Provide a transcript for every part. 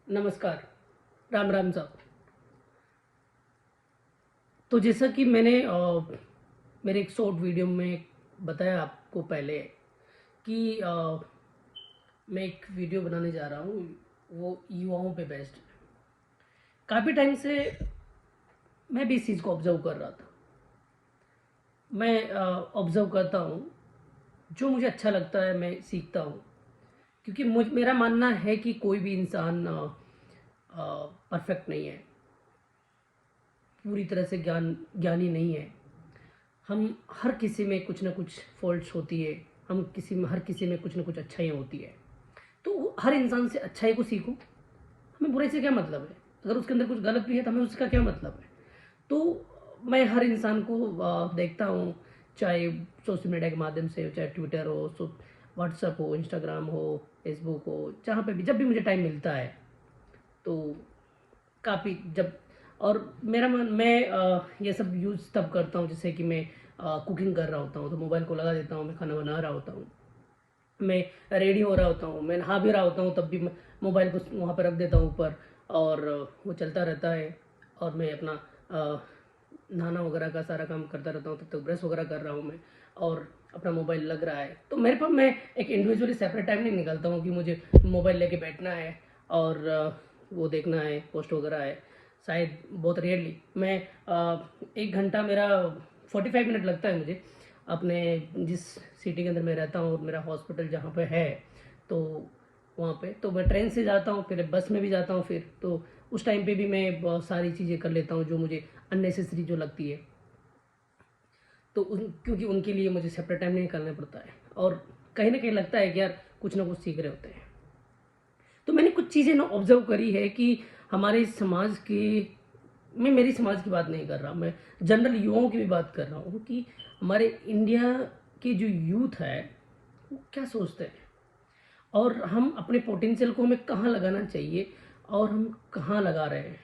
नमस्कार, राम राम साहब। तो जैसा कि मैंने मेरे एक शॉर्ट वीडियो में बताया आपको पहले कि मैं एक वीडियो बनाने जा रहा हूँ, वो युवाओं पे बेस्ड। काफ़ी टाइम से मैं भी इस चीज़ को ऑब्ज़र्व कर रहा था। मैं ऑब्ज़र्व करता हूँ, जो मुझे अच्छा लगता है मैं सीखता हूँ, क्योंकि मेरा मानना है कि कोई भी इंसान परफेक्ट नहीं है, पूरी तरह से ज्ञानी नहीं है। हम हर किसी में कुछ ना कुछ फॉल्ट्स होती है, हम किसी में हर किसी में कुछ ना कुछ अच्छाई होती है। तो हर इंसान से अच्छाई को सीखो, हमें बुराई से क्या मतलब है। अगर उसके अंदर कुछ गलत भी है तो हमें उसका क्या मतलब है। तो मैं हर इंसान को देखता हूँ, चाहे सोशल मीडिया के माध्यम से हो, चाहे ट्विटर हो, व्हाट्सअप हो, इंस्टाग्राम हो, फेसबुक हो, जहाँ पे भी जब भी मुझे टाइम मिलता है तो काफ़ी जब और मेरा मन मैं ये सब यूज़ तब करता हूँ जैसे कि मैं कुकिंग कर रहा होता हूँ तो मोबाइल को लगा देता हूँ, मैं खाना बना रहा होता हूँ, मैं रेडी हो रहा होता हूँ, मैं नहा भी रहा होता हूँ, तब भी मैं मोबाइल को वहाँ पर रख देता हूँ ऊपर और वो चलता रहता है और मैं अपना नहाना वगैरह का सारा काम करता रहता हूँ। तब तक ब्रश वगैरह कर रहा हूँ मैं और अपना मोबाइल लग रहा है। तो मेरे पास मैं एक इंडिविजुअली सेपरेट टाइम नहीं निकालता हूँ कि मुझे मोबाइल लेके बैठना है और वो देखना है, पोस्ट वगैरह है। शायद बहुत रेयरली मैं 1 घंटा मेरा 45 मिनट लगता है मुझे अपने जिस सिटी के अंदर मैं रहता हूँ, मेरा हॉस्पिटल जहाँ पे है, तो वहाँ पे तो मैं ट्रेन से जाता हूँ, फिर बस में भी जाता हूँ, फिर तो उस टाइम पे भी मैं बहुत सारी चीज़ें कर लेता हूँ जो मुझे अननेसेसरी जो लगती है। तो क्योंकि उनके लिए मुझे सेपरेट टाइम नहीं निकालना पड़ता है और कहीं ना कहीं लगता है कि यार कुछ ना कुछ सीख रहे होते हैं। तो मैंने कुछ चीज़ें ना ऑब्जर्व करी है कि हमारे समाज की, मैं मेरी समाज की बात नहीं कर रहा, मैं जनरल युवाओं की भी बात कर रहा हूँ कि हमारे इंडिया के जो यूथ है वो क्या सोचते हैं और हम अपने पोटेंशियल को हमें कहाँ लगाना चाहिए और हम कहाँ लगा रहे हैं।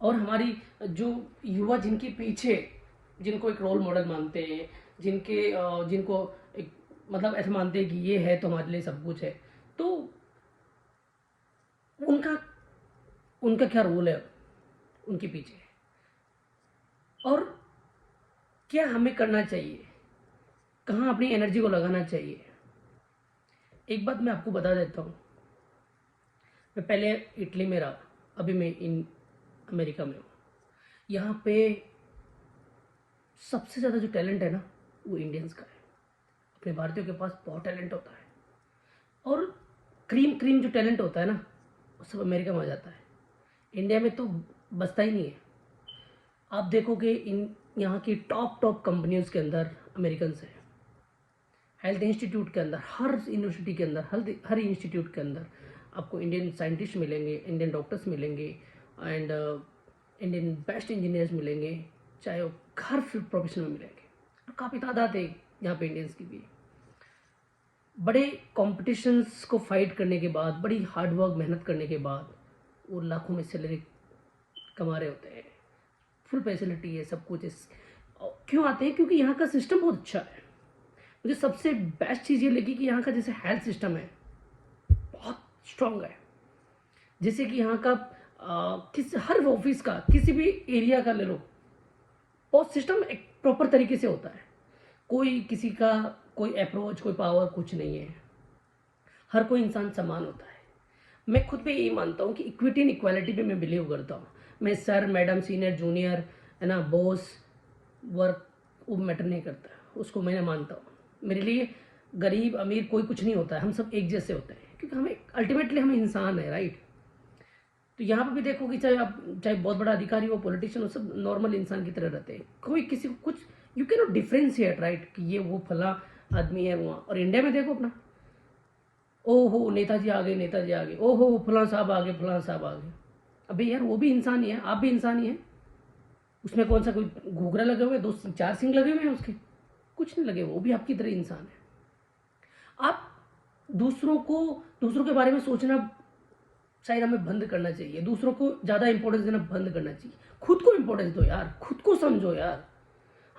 और हमारी जो युवा जिनके पीछे, जिनको एक रोल मॉडल मानते हैं, जिनको एक मतलब ऐसा मानते हैं कि ये है तो हमारे लिए सब कुछ है, तो उनका उनका क्या रोल है उनके पीछे और क्या हमें करना चाहिए, कहाँ अपनी एनर्जी को लगाना चाहिए। एक बात मैं आपको बता देता हूँ, मैं पहले इटली में रहा, अभी मैं इन अमेरिका में हूँ। यहाँ पे सबसे ज़्यादा जो टैलेंट है ना वो इंडियंस का है। अपने भारतीयों के पास बहुत टैलेंट होता है और क्रीम क्रीम जो टैलेंट होता है ना वो सब अमेरिका में आ जाता है, इंडिया में तो बचता ही नहीं है। आप देखोगे इन यहाँ की टॉप टॉप कंपनियों के अंदर अमेरिकन है। हेल्थ इंस्टीट्यूट के अंदर, हर यूनिवर्सिटी के अंदर, हर इंस्टीट्यूट के अंदर आपको इंडियन साइंटिस्ट मिलेंगे, इंडियन डॉक्टर्स मिलेंगे एंड इंडियन बेस्ट इंजीनियर्स मिलेंगे, चाहे वो हर फील्ड प्रोफेशन में मिलेंगे। और काफ़ी तादाद है यहाँ पे इंडियंस की भी। बड़े कॉम्पिटिशन्स को फाइट करने के बाद, बड़ी हार्ड वर्क मेहनत करने के बाद वो लाखों में सैलरी कमा रहे होते हैं, फुल फैसिलिटी है, सब कुछ है। क्यों आते हैं? क्योंकि यहाँ का सिस्टम बहुत अच्छा है। मुझे सबसे बेस्ट चीज़ ये लगी कि यहाँ का जैसे हेल्थ सिस्टम है बहुत स्ट्रांग है। जैसे कि यहाँ का हर ऑफिस का किसी भी एरिया का ले लो, बहुत सिस्टम एक प्रॉपर तरीके से होता है। कोई किसी का कोई अप्रोच, कोई पावर कुछ नहीं है, हर कोई इंसान समान होता है। मैं खुद पे यही मानता हूँ कि इक्विटी एंड इक्वालिटी पे मैं बिलीव करता हूँ। मैं सर, मैडम, सीनियर, जूनियर, है ना, बॉस, वर्क, वो मैटर नहीं करता, उसको मैं मानता हूँ। मेरे लिए गरीब अमीर कोई कुछ नहीं होता है, हम सब एक जैसे होते हैं, क्योंकि हमें अल्टीमेटली हम इंसान है, राइट। तो यहाँ पर भी देखो कि चाहे बहुत बड़ा अधिकारी हो, पॉलिटिशियन हो, सब नॉर्मल इंसान की तरह रहते हैं। कोई किसी को कुछ you can not differentiate, right, कि ये वो फला आदमी है वहाँ। और इंडिया में देखो अपना, ओहो नेताजी आ गए, नेताजी आ गए, ओहो फलां साहब आ गए, फलां साहब आ गए। अबे यार वो भी इंसान ही है, आप भी इंसान ही है। उसमें कौन सा कोई घूघरा लगे हुए, दो चार सिंग लगे हुए हैं उसके? कुछ नहीं लगे, वो भी आपकी तरह इंसान है। आप दूसरों के बारे में सोचना शायद हमें बंद करना चाहिए, दूसरों को ज़्यादा इंपॉर्टेंस देना बंद करना चाहिए। खुद को इंपॉर्टेंस दो यार, खुद को समझो यार।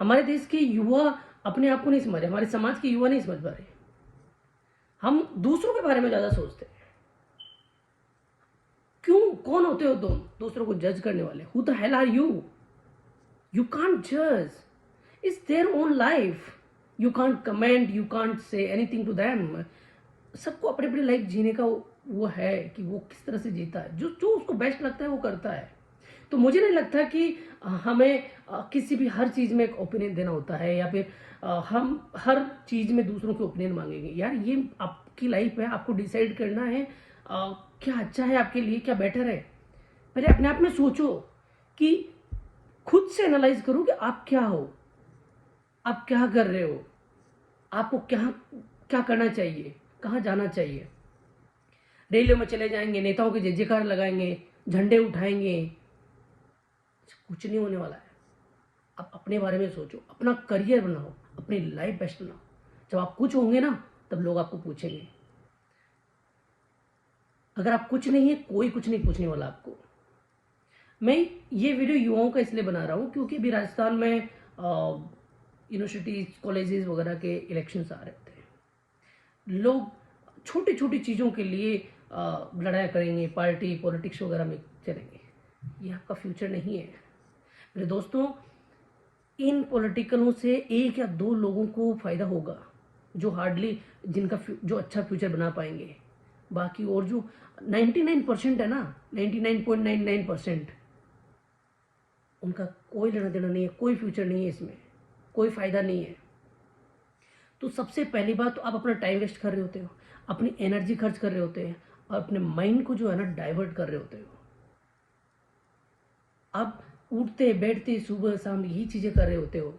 हमारे देश के युवा अपने आप को नहीं समझ रहे, हमारे समाज के युवा नहीं समझ पा रहे, हम दूसरों के बारे में ज़्यादा सोचते हैं। क्यों, कौन होते हो तुम दूसरों को जज करने वाले? Who the hell are you? You can't judge. It's their own life. You can't comment, you can't say anything to them. सबको अपनी अपनी लाइफ जीने का वो है कि वो किस तरह से जीता है, जो जो उसको बेस्ट लगता है वो करता है। तो मुझे नहीं लगता कि हमें किसी भी हर चीज़ में एक ओपिनियन देना होता है, या फिर हम हर चीज़ में दूसरों के ओपिनियन मांगेंगे। यार ये आपकी लाइफ है, आपको डिसाइड करना है क्या अच्छा है आपके लिए, क्या बेटर है। पहले अपने आप में सोचो कि खुद से एनालाइज करो कि आप क्या हो, आप क्या कर रहे हो, आपको क्या क्या करना चाहिए, कहाँ जाना चाहिए। रैलियों में चले जाएंगे, नेताओं के जय जयकार लगाएंगे, झंडे उठाएंगे, कुछ नहीं होने वाला है। आप अपने बारे में सोचो, अपना करियर बनाओ, अपनी लाइफ बेस्ट बनाओ। जब आप कुछ होंगे ना, तब लोग आपको पूछेंगे। अगर आप कुछ नहीं है, कोई कुछ नहीं पूछने वाला आपको। मैं ये वीडियो युवाओं का इसलिए बना रहा हूँ क्योंकि अभी राजस्थान में यूनिवर्सिटीज, कॉलेजेस वगैरह के इलेक्शंस आ रहे थे। लोग छोटी छोटी चीज़ों के लिए लड़ाई करेंगे, पार्टी पॉलिटिक्स वगैरह में चलेंगे। ये आपका फ्यूचर नहीं है मेरे दोस्तों। इन पॉलिटिकलों से एक या दो लोगों को फ़ायदा होगा, जो हार्डली जिनका जो अच्छा फ्यूचर बना पाएंगे। बाकी और जो 99% है ना, 99.99%, उनका कोई लेना देना नहीं है, कोई फ्यूचर नहीं है, इसमें कोई फ़ायदा नहीं है। तो सबसे पहली बात तो आप अपना टाइम वेस्ट कर रहे होते हो, अपनी एनर्जी खर्च कर रहे होते हैं, और अपने माइंड को जो है ना डाइवर्ट कर रहे होते हो। आप उठते बैठते सुबह शाम यही चीज़ें कर रहे होते हो।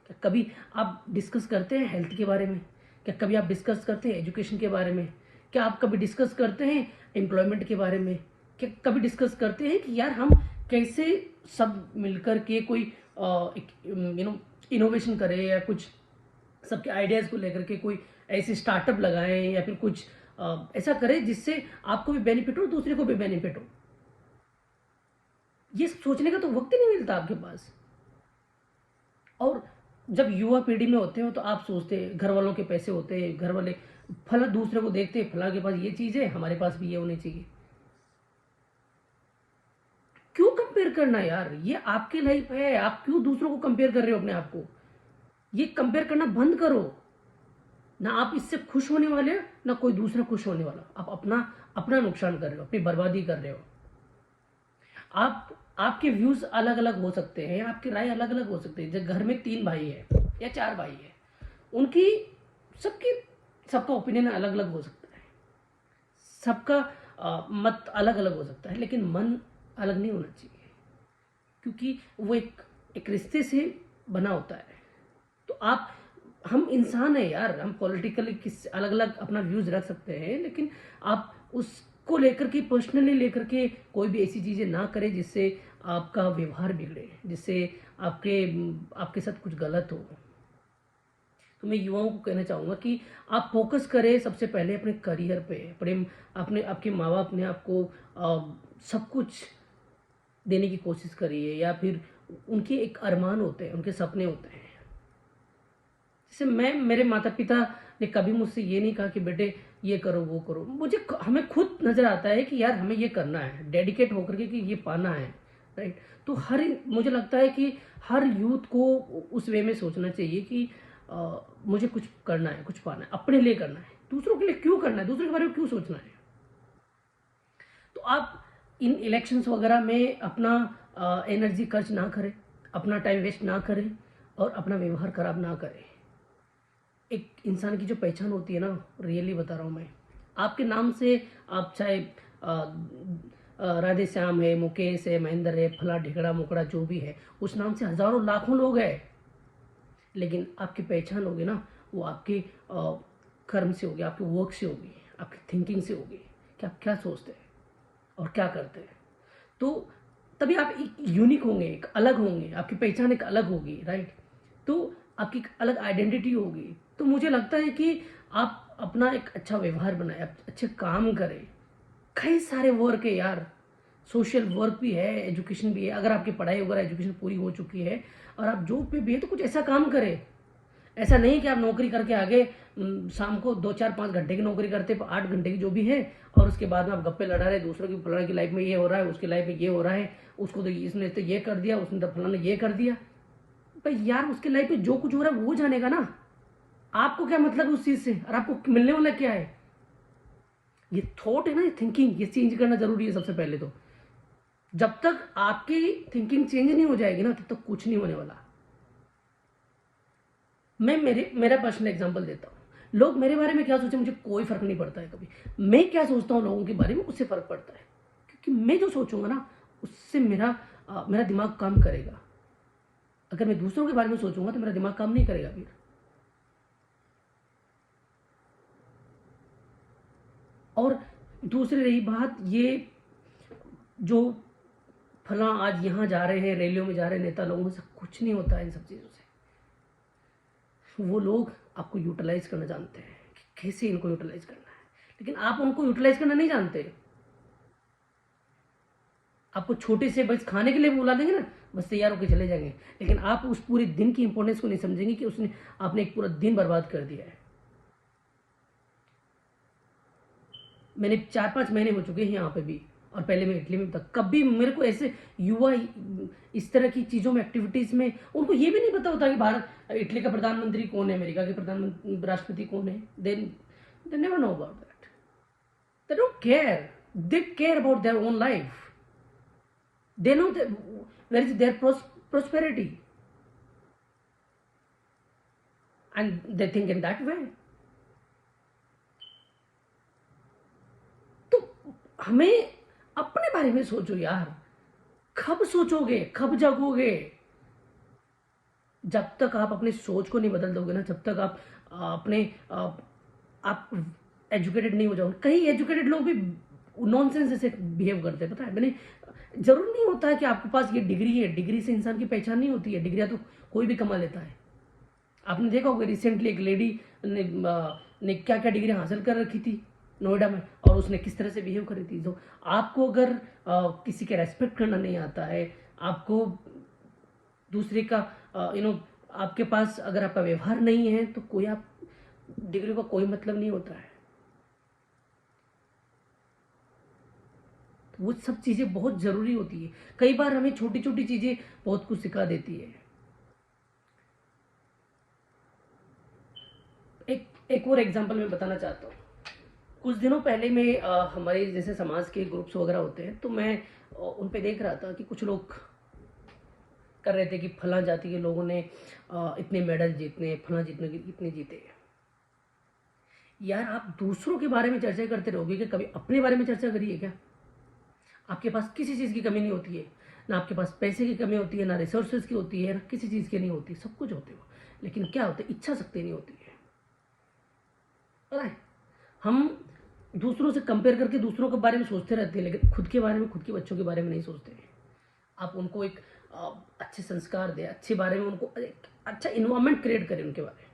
क्या कभी आप डिस्कस करते हैं हेल्थ के बारे में? क्या कभी आप डिस्कस करते हैं एजुकेशन के बारे में? क्या आप कभी डिस्कस करते हैं एम्प्लॉयमेंट के बारे में? क्या कभी डिस्कस करते हैं कि यार हम कैसे सब मिलकर के कोई इनोवेशन करें, या कुछ सबके आइडियाज़ को लेकर के कोई ऐसे स्टार्टअप लगाएं, या फिर कुछ ऐसा करें जिससे आपको भी बेनिफिट हो, दूसरे को भी बेनिफिट हो। ये सोचने का तो वक्त ही नहीं मिलता आपके पास। और जब युवा पीढ़ी में होते हो तो आप सोचते हैं, घर वालों के पैसे होते हैं, घर वाले फला दूसरे को देखते हैं, फला के पास ये चीज़ है, हमारे पास भी ये होनी चाहिए। क्यों कंपेयर करना यार? ये आपकी लाइफ है, आप क्यों दूसरों को कंपेयर कर रहे हो अपने आप को? ये कंपेयर करना बंद करो। ना आप इससे खुश होने वाले हो, ना कोई दूसरा खुश होने वाला। आप अपना अपना नुकसान कर रहे हो, अपनी बर्बादी कर रहे हो। आपके व्यूज अलग अलग हो सकते हैं, आपकी राय अलग अलग हो सकती है। जब घर में 3 भाई है या 4 भाई है, उनकी सबका ओपिनियन अलग अलग हो सकता है, सबका मत अलग अलग हो सकता है, लेकिन मन अलग नहीं होना चाहिए, क्योंकि वो एक रिश्ते से बना होता है। तो हम इंसान है यार, हम पॉलिटिकली किस अलग अलग अपना व्यूज रख सकते हैं, लेकिन आप उसको लेकर के पर्सनली लेकर के कोई भी ऐसी चीज़ें ना करें जिससे आपका व्यवहार बिगड़े, जिससे आपके साथ कुछ गलत हो। तो मैं युवाओं को कहना चाहूँगा कि आप फोकस करें सबसे पहले अपने करियर पे, अपने आपके माँ बाप ने आपको सब कुछ देने की कोशिश करिए, या फिर उनके एक अरमान होते हैं, उनके सपने होते हैं। जैसे मेरे माता पिता ने कभी मुझसे ये नहीं कहा कि बेटे ये करो वो करो। हमें खुद नज़र आता है कि यार हमें ये करना है, डेडिकेट होकर के कि ये पाना है, राइट। तो मुझे लगता है कि हर यूथ को उस वे में सोचना चाहिए कि मुझे कुछ करना है, कुछ पाना है, अपने लिए करना है। दूसरों के लिए क्यों करना है, दूसरों के बारे में क्यों सोचना है? तो आप इन इलेक्शंस वगैरह में अपना एनर्जी खर्च ना करें, अपना टाइम वेस्ट ना करें, और अपना व्यवहार खराब ना करें। एक इंसान की जो पहचान होती है ना, रियली बता रहा हूँ मैं, आपके नाम से आप चाहे राधे श्याम है, मुकेश है, महेंद्र है, फला ढिकड़ा मुकड़ा जो भी है, उस नाम से हजारों लाखों लोग हैं, लेकिन आपकी पहचान होगी ना, वो आपके कर्म से होगी, आपके वर्क से होगी, आपकी थिंकिंग से होगी कि आप क्या सोचते हैं और क्या करते हैं। तो तभी आप एक यूनिक होंगे, एक अलग होंगे, आपकी पहचान एक अलग होगी, राइट। तो आपकी एक अलग आइडेंटिटी होगी। तो मुझे लगता है कि आप अपना एक अच्छा व्यवहार बनाएं, आप अच्छे काम करें। कई सारे वर्क है यार, सोशल वर्क भी है, एजुकेशन भी है। अगर आपकी पढ़ाई वगैरह एजुकेशन पूरी हो चुकी है और आप जॉब पे भी है, तो कुछ ऐसा काम करें। ऐसा नहीं कि आप नौकरी करके आगे शाम को 2 4 5 घंटे की नौकरी करते 8 घंटे की जो भी है, और उसके बाद में आप गप्पे लड़ा रहे दूसरों की, फलाने की लाइफ में ये हो रहा है, उसकी लाइफ में ये हो रहा है, उसको तो इसने तो ये कर दिया, उसने तो फलाने ये कर दिया। भाई यार उसकी लाइफ में जो कुछ हो रहा है वो जानेगा ना, आपको क्या मतलब है उस चीज़ से, और आपको मिलने वाला क्या है। ये थॉट है ना, ये थिंकिंग, ये चेंज करना जरूरी है सबसे पहले तो। जब तक आपकी थिंकिंग चेंज नहीं हो जाएगी ना, तब तक कुछ नहीं होने वाला। मैं मेरा पर्सनल एग्जांपल देता हूँ। लोग मेरे बारे में क्या सोचे मुझे कोई फर्क नहीं पड़ता है कभी। मैं क्या सोचता हूँ लोगों के बारे में उससे फर्क पड़ता है, क्योंकि मैं जो सोचूंगा ना उससे मेरा दिमाग काम करेगा। अगर मैं दूसरों के बारे में सोचूंगा तो मेरा दिमाग काम नहीं करेगा फिर। और दूसरी रही बात, ये जो फला आज यहाँ जा रहे हैं, रैलियों में जा रहे हैं नेता लोगों से, कुछ नहीं होता है इन सब चीज़ों से। वो लोग आपको यूटिलाइज करना जानते हैं कि कैसे इनको यूटिलाइज करना है, लेकिन आप उनको यूटिलाइज करना नहीं जानते। आपको छोटे से बस खाने के लिए बुला देंगे ना, बस तैयार होकर चले जाएंगे, लेकिन आप उस पूरे दिन की इंपॉर्टेंस को नहीं समझेंगे कि उसने आपने एक पूरा दिन बर्बाद कर दिया है। मैंने 4 5 महीने हो चुके हैं यहाँ पे भी, और पहले मैं इटली में था। कभी मेरे को ऐसे युवा इस तरह की चीज़ों में, एक्टिविटीज़ में, उनको ये भी नहीं पता होता कि भारत इटली का प्रधानमंत्री कौन है, अमेरिका के प्रधानमंत्री राष्ट्रपति कौन है। They never know about that. They don't care, they care about their own life. They know where is their prosperity and they think in that way. तो हमें अपने बारे में सोचो यार। कब सोचोगे, कब जागोगे? जब तक आप अपनी सोच को नहीं बदल दोगे ना, जब तक आप अपने आप एजुकेटेड नहीं हो जाओगे। कई एजुकेटेड लोग भी नॉनसेंस जैसे बिहेव करते हैं, पता है। मैंने जरूर नहीं होता है कि आपके पास ये डिग्री है, डिग्री से इंसान की पहचान नहीं होती है। डिग्रियां तो कोई भी कमा लेता है। आपने देखा होगा रिसेंटली एक लेडी ने क्या क्या डिग्री हासिल कर रखी थी नोएडा में, और उसने किस तरह से बिहेव करी थी। तो आपको अगर किसी के रेस्पेक्ट करना नहीं आता है, आपको दूसरे का आपके पास अगर आपका व्यवहार नहीं है, तो कोई आप डिग्री का कोई मतलब नहीं होता है। तो वो सब चीज़ें बहुत ज़रूरी होती है। कई बार हमें छोटी छोटी चीज़ें बहुत कुछ सिखा देती है। एक और एग्जांपल मैं बताना चाहता हूँ। कुछ दिनों पहले मैं हमारे जैसे समाज के ग्रुप्स वगैरह होते हैं, तो मैं उन पे देख रहा था कि कुछ लोग कर रहे थे कि फला जाति के लोगों ने इतने मेडल जीतने, फला जीतने इतने जीते। यार आप दूसरों के बारे में चर्चा करते रहोगे कि कभी अपने बारे में चर्चा करिए क्या? आपके पास किसी चीज़ की कमी नहीं होती है, ना आपके पास पैसे की कमी होती है, ना रिसोर्सेज की होती है, ना किसी चीज़ की नहीं होती, सब कुछ होते हो। लेकिन क्या होता है, इच्छा शक्ति नहीं होती है। पता है, हम दूसरों से कंपेयर करके दूसरों के बारे में सोचते रहते हैं, लेकिन खुद के बारे में, खुद के बच्चों के बारे में नहीं सोचते हैं। आप उनको एक अच्छे संस्कार दें, अच्छे बारे में उनको एक अच्छा इन्वायरमेंट क्रिएट करें उनके बारे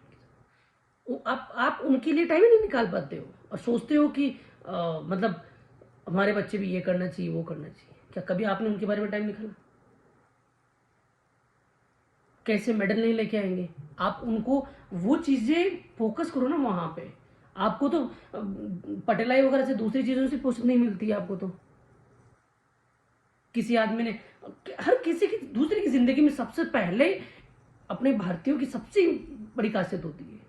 में। आप उनके लिए टाइम ही नहीं निकाल पाते हो, और सोचते हो कि मतलब हमारे बच्चे भी ये करना चाहिए, वो करना चाहिए। क्या कभी आपने उनके बारे में टाइम निकाला? कैसे मेडल नहीं लेके आएंगे? आप उनको वो चीज़ें फोकस करो ना वहाँ पे। आपको तो पटेलाई वगैरह से दूसरी चीज़ों से फुर्सत नहीं मिलती है आपको। तो किसी आदमी ने, हर किसी की दूसरे की ज़िंदगी में सबसे पहले अपने भारतीयों की सबसे बड़ी खासियत होती है।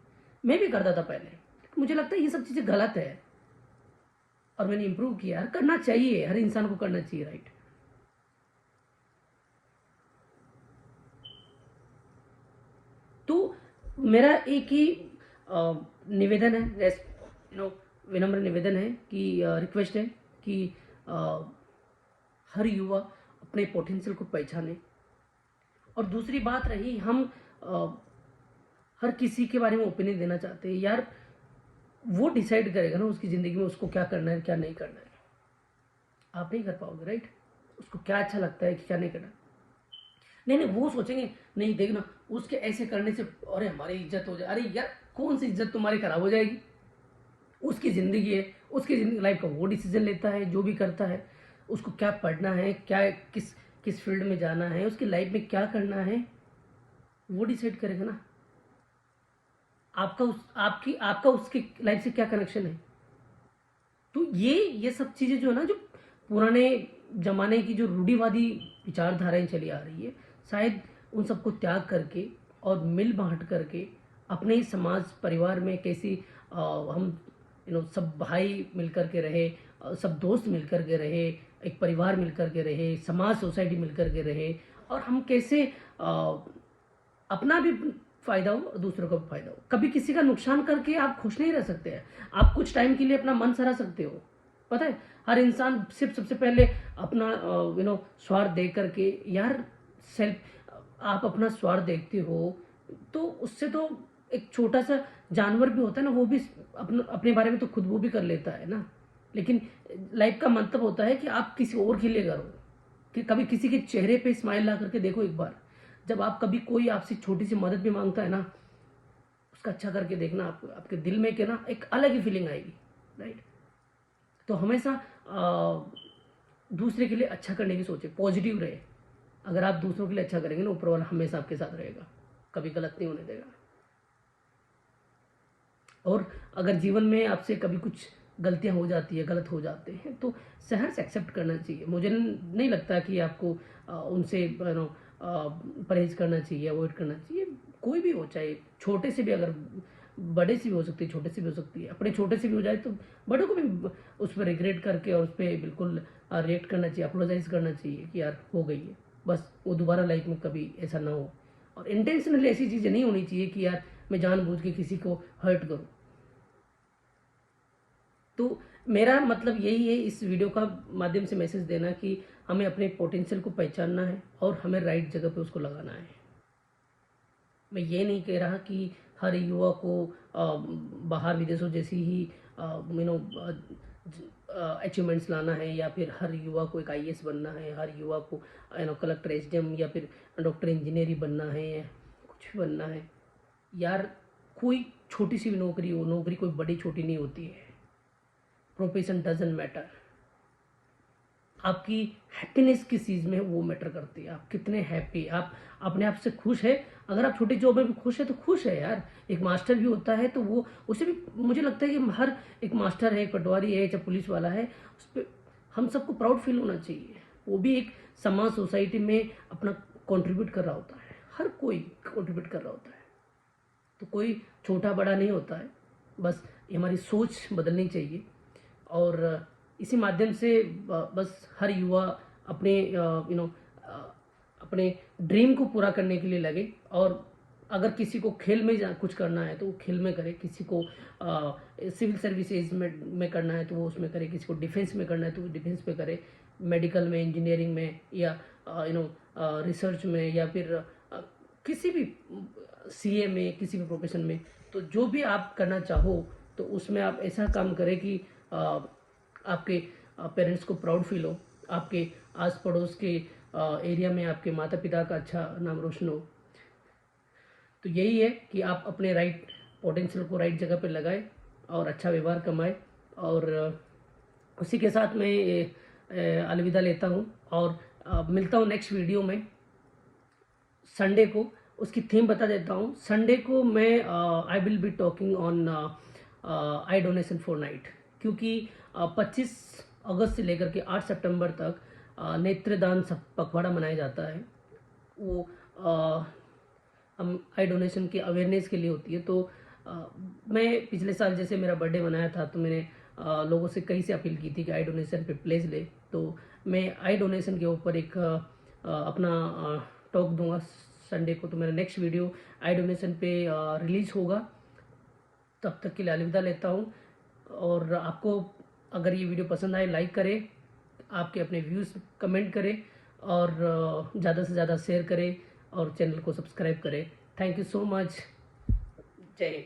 मैं भी करता था पहले, मुझे लगता है ये सब चीज़ें गलत है, और मैंने इंप्रूव किया। यार करना चाहिए, हर इंसान को करना चाहिए, राइट। तो मेरा एक ही निवेदन है, विनम्र निवेदन है कि रिक्वेस्ट है कि हर युवा अपने पोटेंशियल को पहचाने। और दूसरी बात रही, हम हर किसी के बारे में ओपिनियन देना चाहते हैं। यार वो डिसाइड करेगा ना उसकी ज़िंदगी में उसको क्या करना है, क्या नहीं करना है। आप नहीं कर पाओगे, राइट। उसको क्या अच्छा लगता है कि क्या नहीं करना। नहीं नहीं, वो सोचेंगे नहीं देखना उसके ऐसे करने से अरे हमारी इज्जत हो जाए। अरे यार कौन सी इज्जत तुम्हारी खराब हो जाएगी? उसकी ज़िंदगी है, उसकी ज़िंदगी लाइफ का वो डिसीजन लेता है, जो भी करता है। उसको क्या पढ़ना है, क्या किस किस फील्ड में जाना है, उसकी लाइफ में क्या करना है, वो डिसाइड करेगा ना। आपका उसकी लाइफ से क्या कनेक्शन है? तो ये सब चीज़ें जो है ना, जो पुराने ज़माने की जो रूढ़िवादी विचारधाराएं चली आ रही है, शायद उन सबको त्याग करके और मिल बांट करके अपने ही समाज परिवार में कैसी हम सब भाई मिलकर के रहे, सब दोस्त मिलकर के रहे, एक परिवार मिलकर के रहे, समाज सोसाइटी मिलकर के रहे, और हम कैसे अपना भी फायदा हो और दूसरों का भी फायदा हो। कभी किसी का नुकसान करके आप खुश नहीं रह सकते हैं। आप कुछ टाइम के लिए अपना मन सरा सकते हो, पता है। हर इंसान सिर्फ सबसे पहले अपना स्वार्थ देख करके, यार सेल्फ, आप अपना स्वार्थ देखते हो तो उससे तो एक छोटा सा जानवर भी होता है ना, वो भी अपने बारे में तो खुद वो भी कर लेता है ना। लेकिन लाइफ का मतलब होता है कि आप किसी और के लिए करो, कि कभी किसी के चेहरे पे स्माइल ला करके देखो एक बार। जब आप कभी कोई आपसे छोटी सी मदद भी मांगता है ना, उसका अच्छा करके देखना, आपके दिल में के ना एक अलग ही फीलिंग आएगी, राइट। तो हमेशा दूसरे के लिए अच्छा करने की सोचे, पॉजिटिव रहे। अगर आप दूसरों के लिए अच्छा करेंगे ना, ऊपर वाला हमेशा आपके साथ रहेगा, कभी गलत नहीं होने देगा। और अगर जीवन में आपसे कभी कुछ गलतियां हो जाती है, गलत हो जाते हैं, तो सहर से एक्सेप्ट करना चाहिए। मुझे नहीं लगता कि आपको उनसे परहेज करना चाहिए, अवॉइड करना चाहिए। कोई भी हो, चाहे छोटे से भी, अगर बड़े से भी हो सकती है, छोटे से भी हो सकती है। अपने छोटे से भी हो जाए तो बड़े को भी उस पर रिग्रेट करके और उस पर बिल्कुल रिएक्ट करना चाहिए, अपोलोजाइज करना चाहिए कि यार हो गई है, बस वो दोबारा लाइफ में कभी ऐसा ना हो। और इंटेंशनली ऐसी चीज़ें नहीं होनी चाहिए कि यार मैं जानबूझ के किसी को हर्ट करूं। तो मेरा मतलब यही है इस वीडियो का माध्यम से मैसेज देना कि हमें अपने पोटेंशियल को पहचानना है और हमें राइट जगह पे उसको लगाना है। मैं ये नहीं कह रहा कि हर युवा को बाहर विदेशों जैसी ही अचीवमेंट्स लाना है, या फिर हर युवा को एक आईएएस बनना है, हर युवा को कलेक्टर, एसडीएम या फिर डॉक्टर, इंजीनियर ही बनना है, या कुछ भी बनना है। यार कोई छोटी सी भी नौकरी हो, नौकरी कोई बड़ी छोटी नहीं होती है। Profession doesn't matter. आपकी हैप्पीनेस किस चीज़ में है वो मैटर करती है। आप कितने हैप्पी, आप अपने आप से खुश है। अगर आप छोटी जॉब में भी खुश है तो खुश है यार। एक मास्टर भी होता है तो वो, उसे भी मुझे लगता है कि हर एक मास्टर है, एक पटवारी है, चाहे पुलिस वाला है, उस पर हम सबको प्राउड फील होना चाहिए। वो भी एक समाज, सोसाइटी में अपना कंट्रीब्यूट कर रहा होता है। हर कोई कंट्रीब्यूट कर रहा होता है, तो कोई छोटा बड़ा नहीं होता है। बस ये हमारी सोच बदलनी चाहिए। और इसी माध्यम से बस हर युवा अपने अपने ड्रीम को पूरा करने के लिए लगे। और अगर किसी को खेल में कुछ करना है तो वो खेल में करे, किसी को सिविल सर्विसेज में करना है तो वो उसमें करे, किसी को डिफेंस में करना है तो वो डिफेंस में करे, मेडिकल में, इंजीनियरिंग में, या रिसर्च में, या फिर किसी भी सीए में, किसी भी प्रोफेशन में। तो जो भी आप करना चाहो तो उसमें आप ऐसा काम करें कि आपके पेरेंट्स को प्राउड फील हो, आपके आस पड़ोस के एरिया में आपके माता पिता का अच्छा नाम रोशन हो। तो यही है कि आप अपने राइट पोटेंशियल को राइट जगह पे लगाएं और अच्छा व्यवहार कमाएं। और उसी के साथ मैं अलविदा लेता हूं और मिलता हूं नेक्स्ट वीडियो में। संडे को उसकी थीम बता देता हूं। संडे को मैं I will be talking on I donation for night, क्योंकि 25 अगस्त से लेकर के 8 सितंबर तक नेत्रदान पखवाड़ा मनाया जाता है। वो हम आई डोनेशन के अवेयरनेस के लिए होती है। तो मैं पिछले साल जैसे मेरा बर्थडे मनाया था तो मैंने लोगों से कई से अपील की थी कि आई डोनेशन पे प्लेज ले। तो मैं आई डोनेशन के ऊपर एक अपना टॉक दूंगा संडे को। तो मेरा नेक्स्ट वीडियो आई डोनेशन पे रिलीज होगा। तब तक के लिए अलविदा लेता हूँ। और आपको अगर ये वीडियो पसंद आए, लाइक करें, आपके अपने व्यूज़ कमेंट करें, और ज़्यादा से ज़्यादा शेयर करें और चैनल को सब्सक्राइब करें। Thank you so much. जय हिंद।